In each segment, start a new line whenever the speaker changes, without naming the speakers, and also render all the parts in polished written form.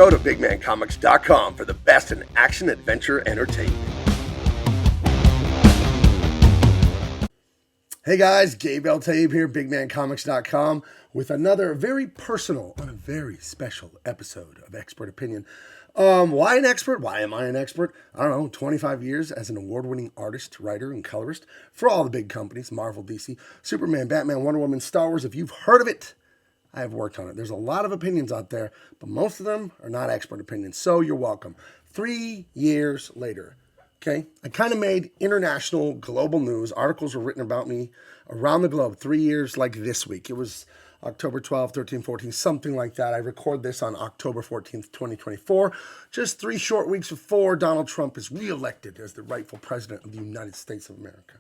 Go to bigmancomics.com for the best in action adventure entertainment. Hey guys, Gabe Eltaeb here, bigmancomics.com, with another very personal and a very special episode of Expert Opinion. Why an expert? Why am I an expert? I don't know, 25 years as an award-winning artist, writer, and colorist for all the big companies, Marvel, DC, Superman, Batman, Wonder Woman, Star Wars. If you've heard of it, I have worked on it. There's a lot of opinions out there, but most of them are not expert opinions, so you're welcome. 3 years later, okay, I kind of made international, global news. Articles were written about me around the globe 3 years like this week. It was October 12, 13, 14, something like that. I record this on October 14th, 2024, just 3 short weeks before Donald Trump is reelected as the rightful president of the United States of America.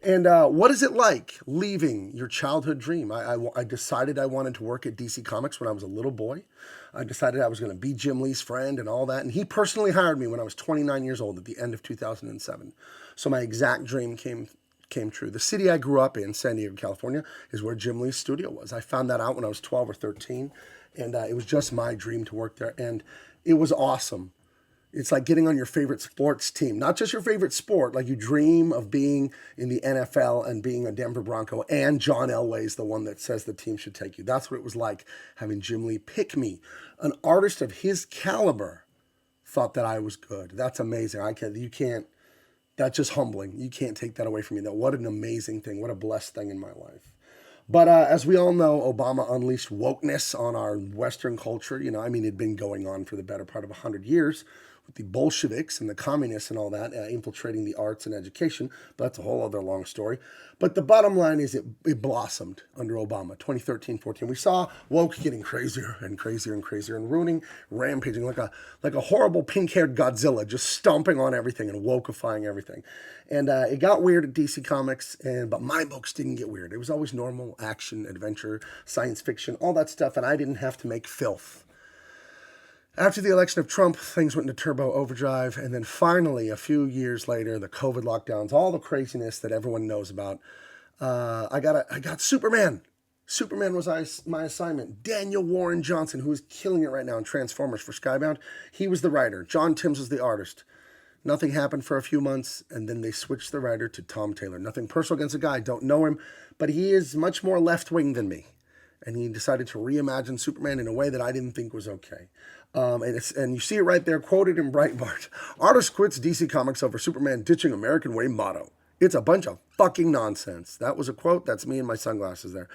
And what is it like leaving your childhood dream? I decided I wanted to work at DC Comics when I was a little boy. I decided I was going to be Jim Lee's friend and all that. And he personally hired me when I was 29 years old at the end of 2007. So my exact dream came true. The city I grew up in, San Diego, California, is where Jim Lee's studio was. I found that out when I was 12 or 13. And it was just my dream to work there. And it was awesome. It's like getting on your favorite sports team, not just your favorite sport, like you dream of being in the NFL and being a Denver Bronco, and John Elway's the one that says the team should take you. That's what it was like having Jim Lee pick me. An artist of his caliber thought that I was good. That's amazing. That's just humbling. You can't take that away from me. What an amazing thing. What a blessed thing in my life. But as we all know, Obama unleashed wokeness on our Western culture. It'd been going on for the better part of 100 years. With the Bolsheviks and the communists and all that, infiltrating the arts and education. But that's a whole other long story. But the bottom line is it blossomed under Obama, 2013, 14. We saw woke getting crazier and crazier and crazier and ruining, rampaging like a horrible pink-haired Godzilla, just stomping on everything and wokeifying everything. And it got weird at DC Comics, but my books didn't get weird. It was always normal, action, adventure, science fiction, all that stuff, and I didn't have to make filth. After the election of Trump, things went into turbo overdrive, and then finally, a few years later, the COVID lockdowns, all the craziness that everyone knows about, I got Superman. Superman was my assignment. Daniel Warren Johnson, who is killing it right now in Transformers for Skybound, he was the writer. John Timms was the artist. Nothing happened for a few months, and then they switched the writer to Tom Taylor. Nothing personal against the guy, don't know him, but he is much more left-wing than me. And he decided to reimagine Superman in a way that I didn't think was okay. And you see it right there, quoted in Breitbart. Artist quits DC Comics over Superman ditching American way motto. It's a bunch of fucking nonsense. That was a quote. That's me and my sunglasses there.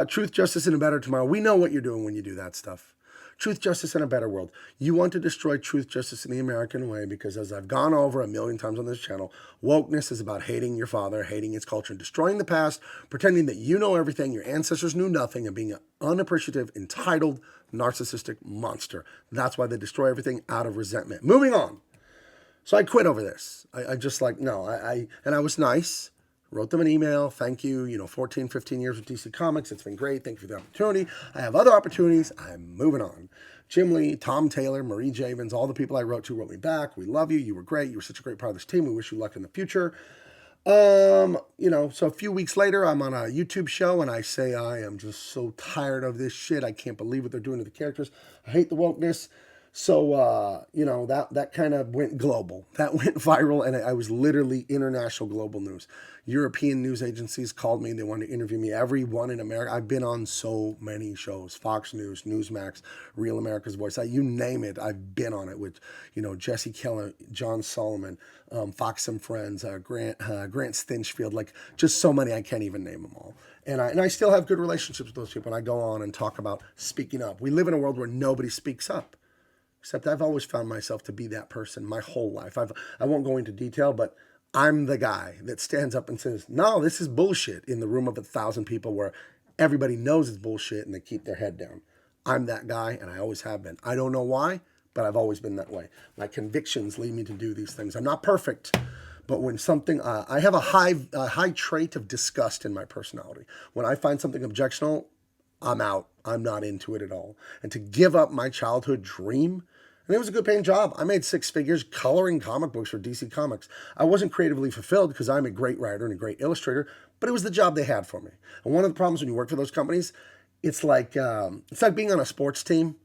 Truth, justice, and a better tomorrow. We know what you're doing when you do that stuff. Truth, justice, and a better world. You want to destroy truth, justice, and the American way because, as I've gone over a million times on this channel, wokeness is about hating your father, hating its culture, and destroying the past, pretending that you know everything, your ancestors knew nothing, and being an unappreciative, entitled, narcissistic monster. That's why they destroy everything out of resentment. Moving on. So I quit over this. I was nice. Wrote them an email. Thank you. 14, 15 years with DC Comics. It's been great. Thank you for the opportunity. I have other opportunities. I'm moving on. Jim Lee, Tom Taylor, Marie Javins, all the people I wrote to wrote me back. We love you. You were great. You were such a great part of this team. We wish you luck in the future. So a few weeks later, I'm on a YouTube show and I say, I am just so tired of this shit. I can't believe what they're doing to the characters. I hate the wokeness. So, that kind of went global. That went viral, and I was literally international global news. European news agencies called me. They wanted to interview me. Everyone in America. I've been on so many shows. Fox News, Newsmax, Real America's Voice. You name it, I've been on it with, Jesse Keller, John Solomon, Fox and Friends, Grant Stinchfield, like just so many I can't even name them all. And I still have good relationships with those people, and I go on and talk about speaking up. We live in a world where nobody speaks up. Except I've always found myself to be that person my whole life. I won't go into detail, but I'm the guy that stands up and says, no, this is bullshit, in the room of 1,000 people where everybody knows it's bullshit and they keep their head down. I'm that guy, and I always have been. I don't know why, but I've always been that way. My convictions lead me to do these things. I'm not perfect, but when something, I have a high trait of disgust in my personality. When I find something objectionable, I'm out. I'm not into it at all. And to give up my childhood dream, and it was a good paying job. I made 6 figures coloring comic books for DC Comics. I wasn't creatively fulfilled because I'm a great writer and a great illustrator, but it was the job they had for me. And one of the problems when you work for those companies, it's like being on a sports team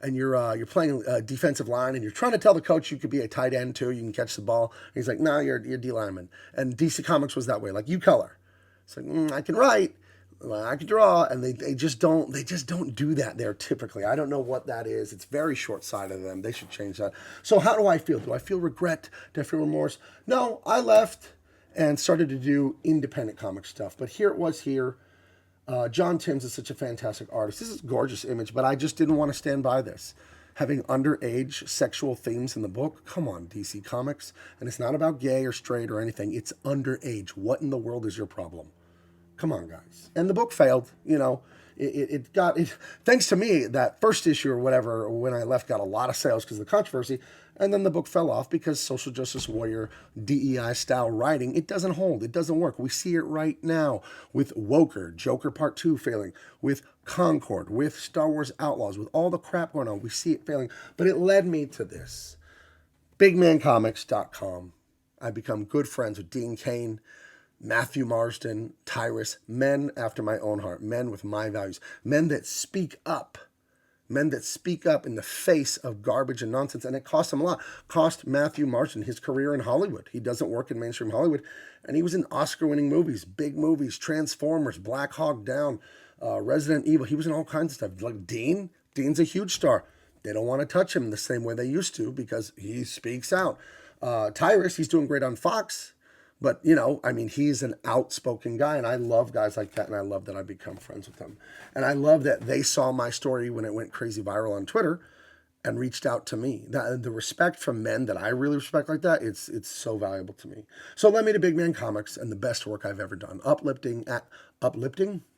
and you're playing defensive line, and you're trying to tell the coach you could be a tight end too. You can catch the ball. And he's like, "No, you're D lineman." And DC Comics was that way. Like, you color. It's like, I can write, I can draw, and they just don't do that there typically. I don't know what that is. It's very short sighted of them. They should change that. So how do I feel? Do I feel regret? Do I feel remorse? No, I left and started to do independent comic stuff. But here it was here. John Timms is such a fantastic artist. This is a gorgeous image, but I just didn't want to stand by this. Having underage sexual themes in the book? Come on, DC Comics. And it's not about gay or straight or anything. It's underage. What in the world is your problem? Come on, guys. And the book failed. It got, thanks to me, that first issue or whatever, when I left, got a lot of sales because of the controversy. And then the book fell off because social justice warrior, DEI style writing, it doesn't hold. It doesn't work. We see it right now with Woker, Joker Part 2 failing, with Concord, with Star Wars Outlaws, with all the crap going on. We see it failing. But it led me to this. BigManComics.com. I become good friends with Dean Cain, Matthew Marsden, Tyrus, men after my own heart, men with my values, men that speak up in the face of garbage and nonsense. And it cost him a lot. Cost Matthew Marsden his career in Hollywood. He doesn't work in mainstream Hollywood. And he was in Oscar-winning movies, big movies, Transformers, Black Hawk Down, Resident Evil. He was in all kinds of stuff. Like Dean's a huge star. They don't want to touch him the same way they used to because he speaks out. Tyrus, he's doing great on Fox. But, he's an outspoken guy, and I love guys like that, and I love that I've become friends with them. And I love that they saw my story when it went crazy viral on Twitter and reached out to me. The respect from men that I really respect like that, it's so valuable to me. So led me to Big Man Comics and the best work I've ever done. Uplifting?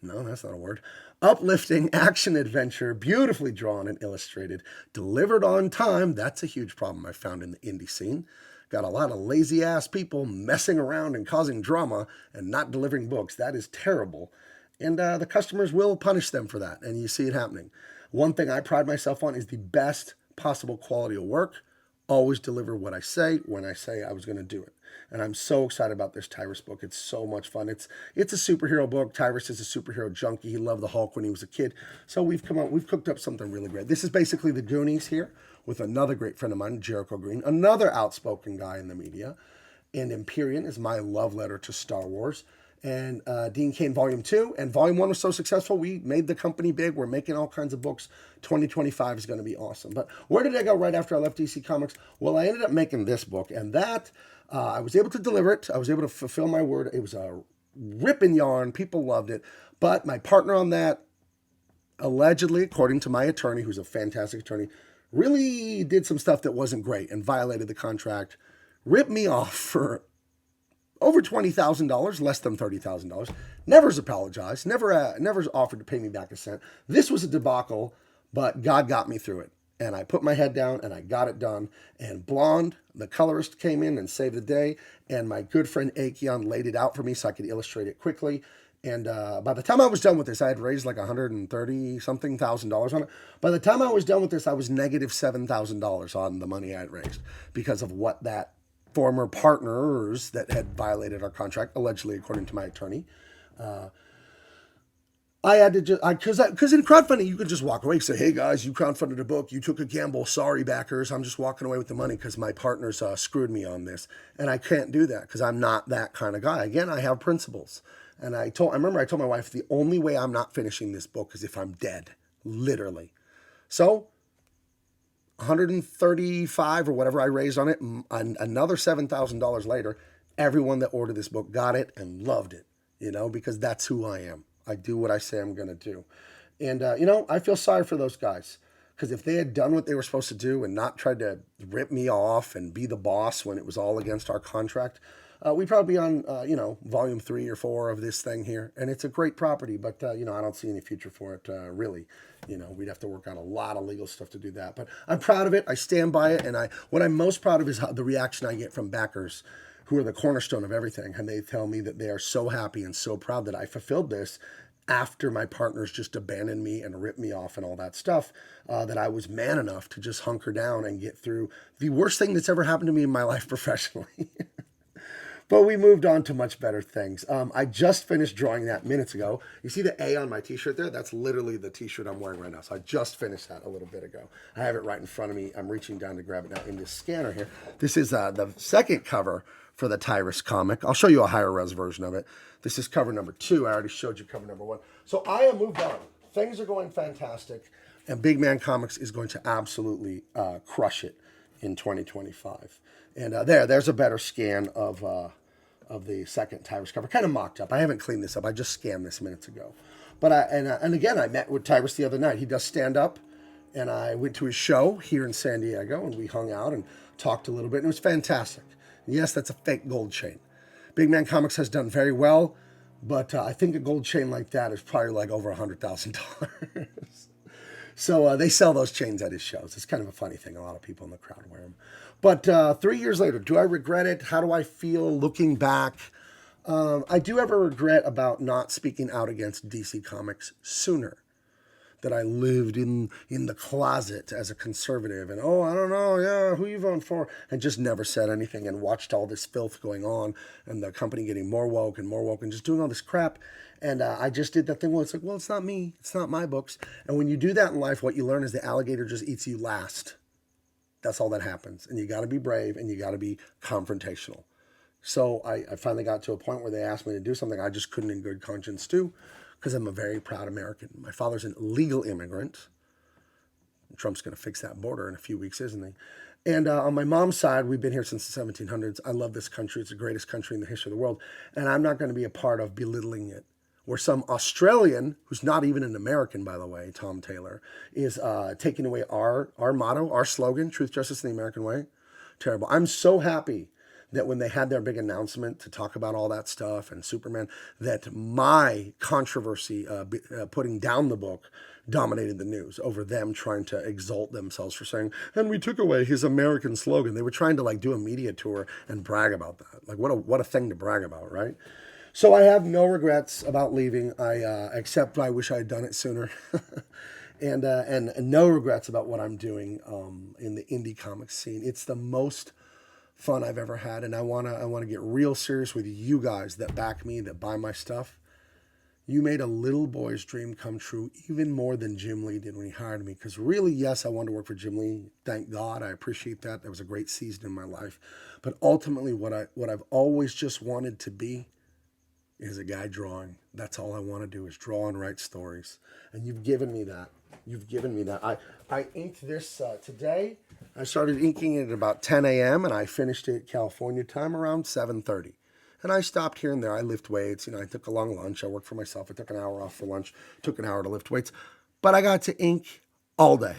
No, that's not a word. Uplifting action adventure, beautifully drawn and illustrated, delivered on time. That's a huge problem I found in the indie scene. Got a lot of lazy-ass people messing around and causing drama and not delivering books. That is terrible. And the customers will punish them for that, and you see it happening. One thing I pride myself on is the best possible quality of work. Always deliver what I say when I say I was going to do it. And I'm so excited about this Tyrus book. It's so much fun. It's a superhero book. Tyrus is a superhero junkie. He loved the Hulk when he was a kid. So we've cooked up something really great. This is basically the Goonies here, with another great friend of mine, Jericho Green, another outspoken guy in the media. And Empyrean is my love letter to Star Wars. And Dean Cain Volume 2. And Volume 1 was so successful, we made the company big. We're making all kinds of books. 2025 is going to be awesome. But where did I go right after I left DC Comics? Well, I ended up making this book. And that, I was able to deliver it. I was able to fulfill my word. It was a ripping yarn. People loved it. But my partner on that, allegedly, according to my attorney, who's a fantastic attorney, really did some stuff that wasn't great and violated the contract, ripped me off for over $20,000, less than $30,000. Never has apologized, never offered to pay me back a cent. This was a debacle, but God got me through it. And I put my head down and I got it done. And Blonde, the colorist, came in and saved the day. And my good friend Akeon laid it out for me so I could illustrate it quickly. And by the time I was done with this, I had raised like $130-something thousand on it. By the time I was done with this, I was negative $7,000 on the money I had raised because of what that former partners that had violated our contract, allegedly, according to my attorney. I had to just, because in crowdfunding, you can just walk away and say, hey guys, you crowdfunded a book, you took a gamble, sorry backers, I'm just walking away with the money because my partners screwed me on this. And I can't do that because I'm not that kind of guy. Again, I have principles. And I remember I told my wife, the only way I'm not finishing this book is if I'm dead, literally. So 135 or whatever I raised on it, another $7,000 later, everyone that ordered this book got it and loved it, because that's who I am. I do what I say I'm going to do. And, I feel sorry for those guys, because if they had done what they were supposed to do and not tried to rip me off and be the boss when it was all against our contract, we'd probably be on, volume 3 or 4 of this thing here. And it's a great property, but, I don't see any future for it, really. We'd have to work out a lot of legal stuff to do that. But I'm proud of it. I stand by it. And what I'm most proud of is the reaction I get from backers who are the cornerstone of everything. And they tell me that they are so happy and so proud that I fulfilled this after my partners just abandoned me and ripped me off and all that stuff, that I was man enough to just hunker down and get through the worst thing that's ever happened to me in my life professionally. But we moved on to much better things. I just finished drawing that minutes ago. You see the A on my t-shirt there? That's literally the t-shirt I'm wearing right now. So I just finished that a little bit ago. I have it right in front of me. I'm reaching down to grab it now in this scanner here. This is the second cover for the Tyrus comic. I'll show you a higher res version of it. This is cover number 2. I already showed you cover number 1. So I have moved on. Things are going fantastic. And Big Man Comics is going to absolutely crush it in 2025. And there's a better scan of the second Tyrus cover. Kind of mocked up. I haven't cleaned this up. I just scanned this minutes ago. But again, I met with Tyrus the other night. He does stand up, and I went to his show here in San Diego, and we hung out and talked a little bit, and it was fantastic. And yes, that's a fake gold chain. Big Man Comics has done very well, but I think a gold chain like that is probably like over $100,000. So they sell those chains at his shows. It's kind of a funny thing. A lot of people in the crowd wear them. But 3 years later, do I regret it? How do I feel looking back? I do have a regret about not speaking out against DC Comics sooner. That I lived in the closet as a conservative and, I don't know, yeah, who you voting for? And just never said anything and watched all this filth going on and the company getting more woke and just doing all this crap. And I just did that thing where it's like, well, it's not me. It's not my books. And when you do that in life, what you learn is the alligator just eats you last. That's all that happens. And you got to be brave and you got to be confrontational. So I finally got to a point where they asked me to do something I just couldn't in good conscience do because I'm a very proud American. My father's an illegal immigrant. Trump's going to fix that border in a few weeks, isn't he? And on my mom's side, we've been here since the 1700s. I love this country. It's the greatest country in the history of the world. And I'm not going to be a part of belittling it. Where some Australian, who's not even an American, by the way, Tom Taylor, is taking away our motto, our slogan, Truth, Justice, and the American Way. Terrible. I'm so happy that when they had their big announcement to talk about all that stuff and Superman, that my controversy, putting down the book, dominated the news over them trying to exalt themselves for saying, and we took away his American slogan. They were trying to do a media tour and brag about that. Like what a thing to brag about, right? So I have no regrets about leaving. Except I wish I had done it sooner, and no regrets about what I'm doing in the indie comics scene. It's the most fun I've ever had, and I wanna get real serious with you guys that back me, that buy my stuff. You made a little boy's dream come true, even more than Jim Lee did when he hired me. Because really, yes, I wanted to work for Jim Lee. Thank God, I appreciate that. That was a great season in my life. But ultimately, what I've always just wanted to be is a guy drawing. That's all I want to do is draw and write stories. And you've given me that. You've given me that. I inked this today. I started inking it at about 10 a.m. and I finished it California time around 7:30. And I stopped here and there. I lift weights. I took a long lunch. I worked for myself. I took an hour off for lunch. Took an hour to lift weights. But I got to ink all day.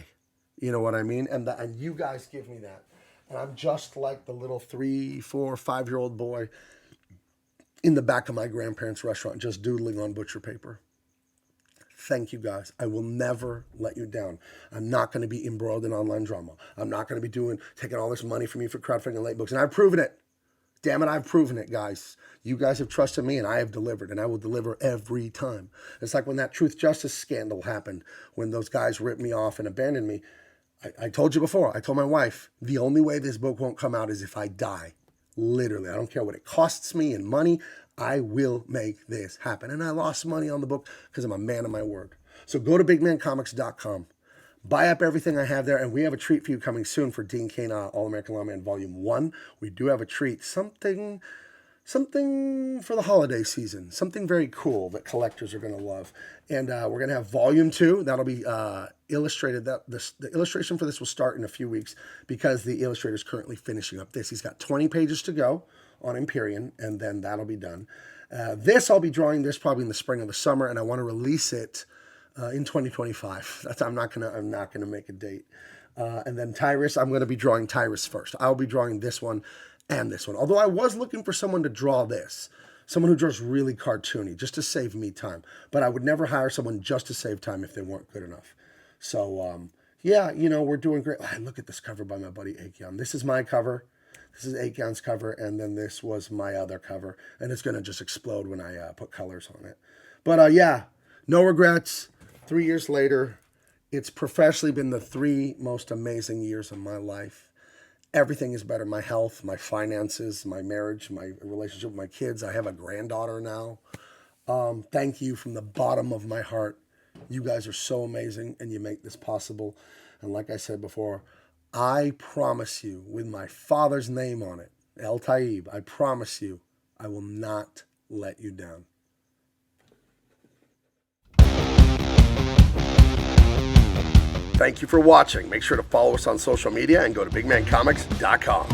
You know what I mean? And you guys give me that. And I'm just like the little 3, 4, 5-year-old boy in the back of my grandparents' restaurant, just doodling on butcher paper. Thank you guys. I will never let you down. I'm not going to be embroiled in online drama. I'm not going to be taking all this money from you for crowdfunding and late books. And I've proven it. Damn it, I've proven it, guys. You guys have trusted me and I have delivered, and I will deliver every time. It's like when that Truth Justice scandal happened, when those guys ripped me off and abandoned me. I told you before, I told my wife, the only way this book won't come out is if I die. Literally, I don't care what it costs me in money. I will make this happen. And I lost money on the book because I'm a man of my word. So go to bigmancomics.com. Buy up everything I have there. And we have a treat for you coming soon for Dean Cain, All-American Lawman Volume 1. We do have a treat. Something for the holiday season. Something very cool that collectors are going to love. And we're going to have Volume 2. That'll be illustrated. The illustration for this will start in a few weeks because the illustrator is currently finishing up this. He's got 20 pages to go on Empyrean, and then that'll be done. I'll be drawing this probably in the spring or the summer, and I want to release it in 2025. I'm not gonna make a date. And then Tyrus, I'm going to be drawing Tyrus first. I'll be drawing this one and this one. Although I was looking for someone to draw this. Someone who draws really cartoony, just to save me time. But I would never hire someone just to save time if they weren't good enough. So, we're doing great. Look at this cover by my buddy Akeon. This is my cover. This is Akeon's cover, and then this was my other cover. And it's going to just explode when I put colors on it. But, no regrets. 3 years later, it's professionally been the 3 most amazing years of my life. Everything is better. My health, my finances, my marriage, my relationship with my kids. I have a granddaughter now. Thank you from the bottom of my heart. You guys are so amazing, and you make this possible. And like I said before, I promise you, with my Father's name on it, Eltaeb, I promise you, I will not let you down. Thank you for watching. Make sure to follow us on social media and go to bigmancomics.com.